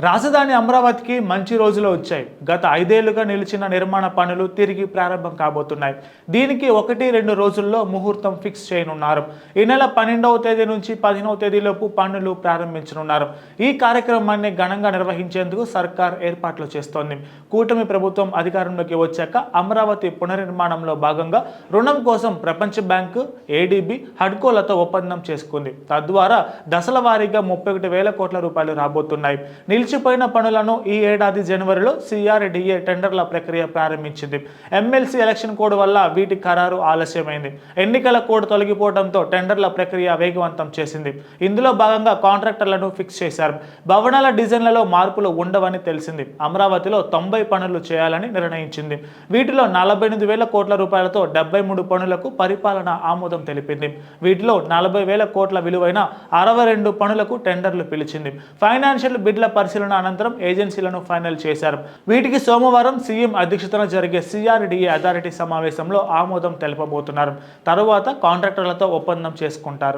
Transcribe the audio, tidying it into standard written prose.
రాజధాని అమరావతికి మంచి రోజులు వచ్చాయి. గత 5 ఏళ్లుగా నిలిచిన నిర్మాణ పనులు తిరిగి ప్రారంభం కాబోతున్నాయి. దీనికి 1-2 రోజుల్లో ముహూర్తం ఫిక్స్ చేయనున్నారు. ఈ నెల 12వ తేదీ నుంచి 15వ తేదీలోపు పనులు ప్రారంభించనున్నారు. ఈ కార్యక్రమాన్ని ఘనంగా నిర్వహించేందుకు సర్కార్ ఏర్పాట్లు చేస్తోంది. కూటమి ప్రభుత్వం అధికారంలోకి వచ్చాక అమరావతి పునర్నిర్మాణంలో భాగంగా రుణం కోసం ప్రపంచ బ్యాంకు, ఏడీబీ, హడ్కోలతో ఒప్పందం చేసుకుంది. తద్వారా దశల వారీగా 31,000 కోట్ల రూపాయలు రాబోతున్నాయి. నిలిచిపోయిన పనులను ఈ ఏడాది జనవరిలో CRDA టెండర్ల ప్రక్రియ ప్రారంభించింది. ఎమ్మెల్సీ ఎలక్షన్ కోడ్ వల్ల వీటి ఖరారు ఆలస్యమైంది. ఎన్నికల కోడ్ తొలగిపోవడంతో టెండర్ల ప్రక్రియ వేగవంతం చేసింది. ఇందులో భాగంగా కాంట్రాక్టర్లను ఫిక్స్ చేశారు. భవనాల డిజైన్లలో మార్పులు ఉండవని తెలిసింది. అమరావతిలో 90 పనులు చేయాలని నిర్ణయించింది. వీటిలో 48,000 కోట్ల రూపాయలతో 73 పనులకు పరిపాలన ఆమోదం తెలిపింది. వీటిలో 40,000 కోట్ల విలువైన 62 పనులకు టెండర్లు పిలిచింది. ఫైనాన్షియల్ బిడ్ల పరిశీలన అనంతరం ఏజెన్సీలను ఫైనల్ చేశారు. వీటికి సోమవారం సీఎం అధ్యక్షతన జరిగే CRDA అథారిటీ సమావేశంలో ఆమోదం తెలపబోతున్నారు. తరువాత కాంట్రాక్టర్లతో ఒప్పందం చేసుకుంటారు.